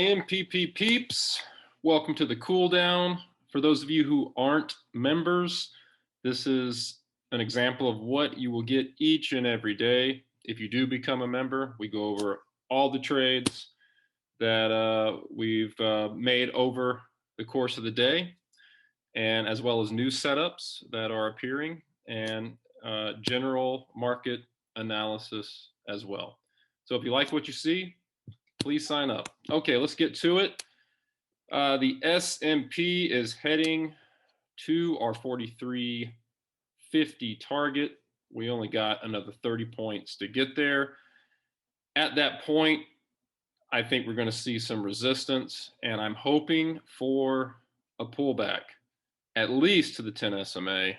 MPP peeps, welcome to the cool down. For those of you who aren't members, this is an example of what you will get each and every day. If you do become a member, we go over all the trades that we've made over the course of the day, and as well as new setups that are appearing, and general market analysis as well. So if you like what you see, please sign up. Okay, let's get to it. The S&P is heading to our 4350 target. We only got another 30 points to get there. At that point, I think we're going to see some resistance, and I'm hoping for a pullback, at least to the 10 SMA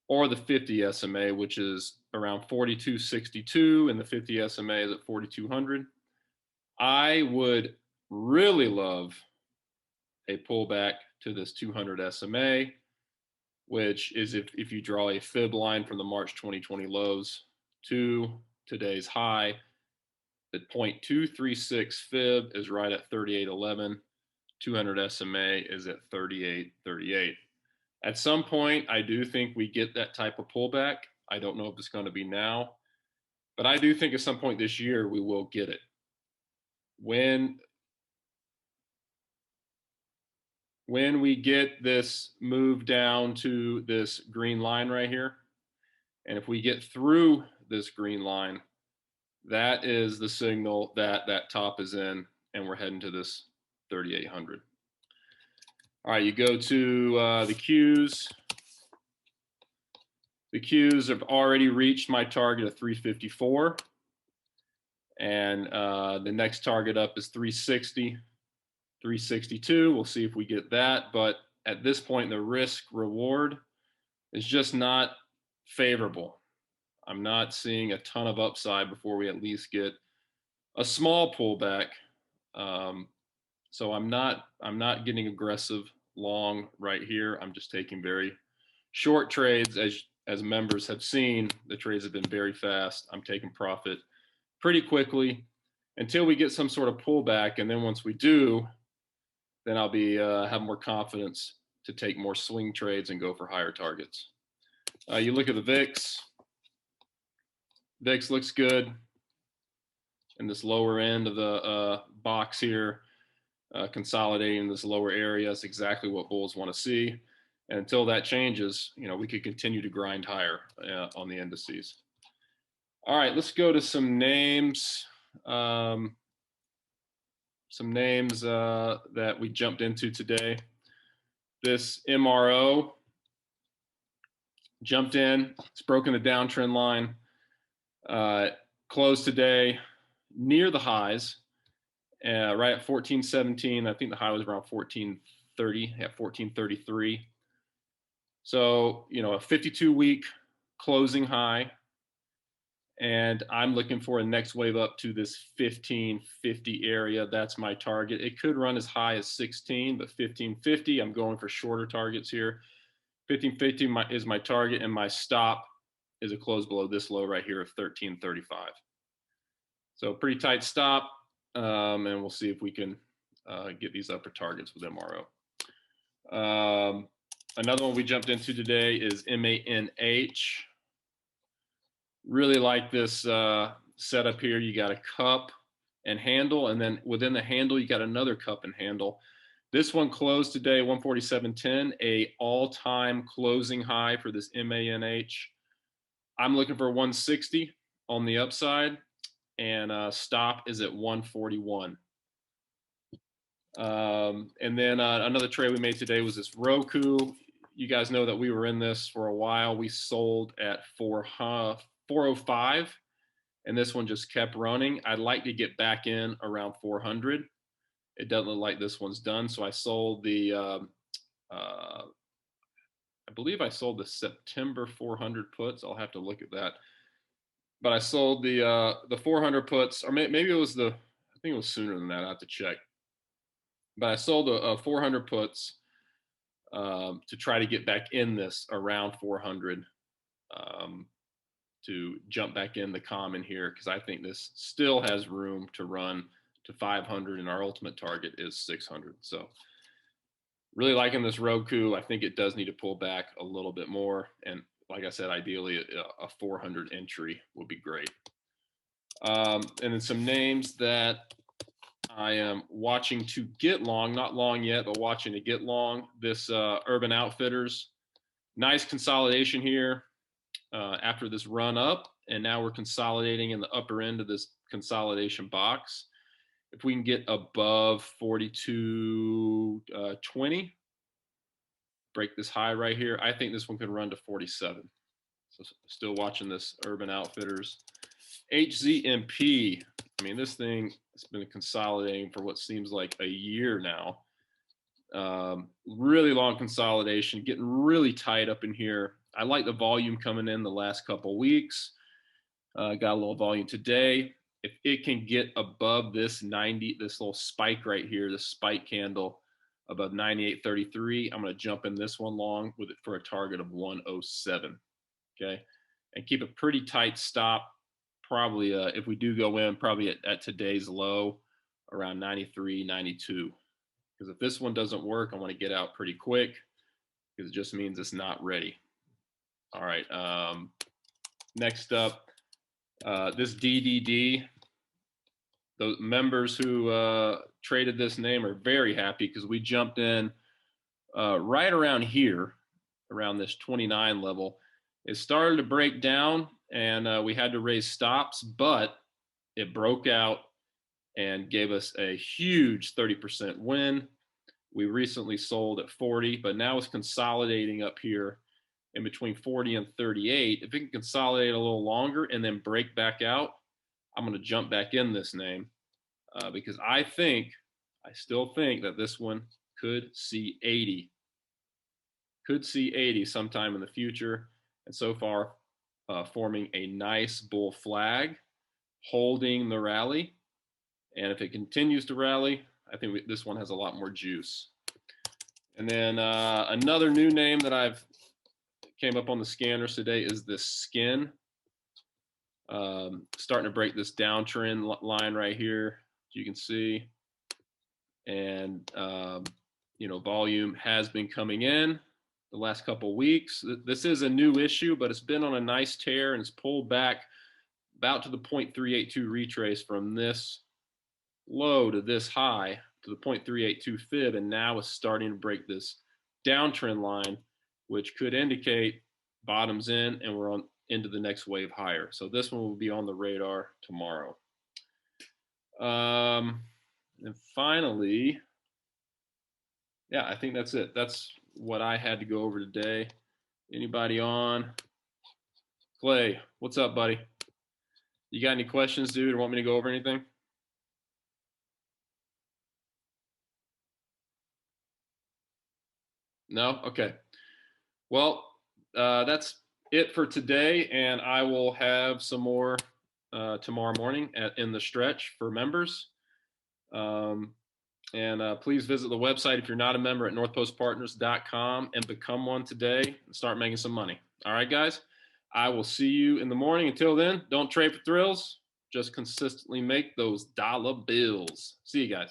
or the 50 SMA, which is around 4262, and the 50 SMA is at 4200. I would really love a pullback to this 200 SMA, which is if you draw a fib line from the March 2020 lows to today's high, the 0.236 fib is right at 3811. 200 SMA is at 3838. At some point, I do think we get that type of pullback. I don't know if it's going to be now, but I do think at some point this year we will get it. When we get this move down to this green line right here, and if we get through this green line, that is the signal that that top is in, and we're heading to this 3800. All right, you go to the Qs. The Qs have already reached my target of 354. And the next target up is 360, 362. We'll see if we get that. But at this point, the risk reward is just not favorable. I'm not seeing a ton of upside before we at least get a small pullback. So I'm not getting aggressive long right here. I'm just taking very short trades. As members have seen, the trades have been very fast. I'm taking profit pretty quickly until we get some sort of pullback, and then once we do, then I'll be have more confidence to take more swing trades and go for higher targets. You look at the VIX. VIX looks good in this lower end of the box here, consolidating this lower area. That's exactly what bulls want to see. And until that changes, we could continue to grind higher on the indices. All right, let's go to some names. That we jumped into today. This MRO jumped in. It's broken the downtrend line. Closed today near the highs, right at 1417. I think the high was around 1430, at 1433. So, a 52-week closing high. And I'm looking for a next wave up to this 1550 area. That's my target. It could run as high as 16, but 1550, I'm going for shorter targets here. 1550 is my target, and my stop is a close below this low right here of 1335. So pretty tight stop, and we'll see if we can get these upper targets with MRO. Another one we jumped into today is MANH. Really like this setup here. You got a cup and handle, and then within the handle, you got another cup and handle. This one closed today, 147.10, a all-time closing high for this MANH. I'm looking for 160 on the upside, and stop is at 141. And then another trade we made today was this ROKU. You guys know that we were in this for a while. We sold at 405, and this one just kept running. I'd like to get back in around 400. It doesn't look like this one's done, so I sold the I believe I sold the September 400 puts. I'll have to look at that, but I sold the 400 puts, or maybe it was I think it was sooner than that. I have to check, but I sold the 400 puts to try to get back in this around 400. To jump back in the common here, because I think this still has room to run to 500, and our ultimate target is 600. So really liking this ROKU. I think it does need to pull back a little bit more. And like I said, ideally a 400 entry would be great. And then some names that I am watching to get long, not long yet, but watching to get long. This Urban Outfitters, nice consolidation here after this run up. And now we're consolidating in the upper end of this consolidation box. If we can get above 42.20, break this high right here, I think this one could run to 47. So still watching this Urban Outfitters. HZNP, I mean, this thing has been consolidating for what seems like a year now. Really long consolidation, getting really tight up in here. I like the volume coming in the last couple weeks. Got a little volume today. If it can get above this 90, this little spike right here, this spike candle above 98.33, I'm going to jump in this one long with it for a target of 107. Okay, and keep a pretty tight stop. Probably if we do go in, probably at today's low around 93, 92. Because if this one doesn't work, I want to get out pretty quick because it just means it's not ready. All right. Next up, this DDD. The members who traded this name are very happy because we jumped in right around here, around this 29 level. It started to break down and we had to raise stops, but it broke out and gave us a huge 30% win. We recently sold at 40, but now it's consolidating up here in between 40 and 38. If it can consolidate a little longer and then break back out, I'm going to jump back in this name because I still think that this one could see 80. Could see 80 sometime in the future. And so far, forming a nice bull flag, holding the rally. And if it continues to rally, I think this one has a lot more juice. And then another new name that I've came up on the scanners today is this Skin. Starting to break this downtrend line right here, as you can see. And, volume has been coming in the last couple weeks. This is a new issue, but it's been on a nice tear and it's pulled back about to the 0.382 retrace from this low to this high to the 0.382 fib, and now it's starting to break this downtrend line, which could indicate bottoms in and we're on into the next wave higher. So this one will be on the radar tomorrow. And finally, yeah, I think that's it. That's what I had to go over today. Anybody on? Clay, what's up, buddy? You got any questions, dude, or want me to go over anything? No? Okay. Well, that's it for today, and I will have some more tomorrow morning in the stretch for members. Please visit the website if you're not a member at northpostpartners.com and become one today and start making some money. All right, guys? I will see you in the morning. Until then, don't trade for thrills. Just consistently make those dollar bills. See you guys.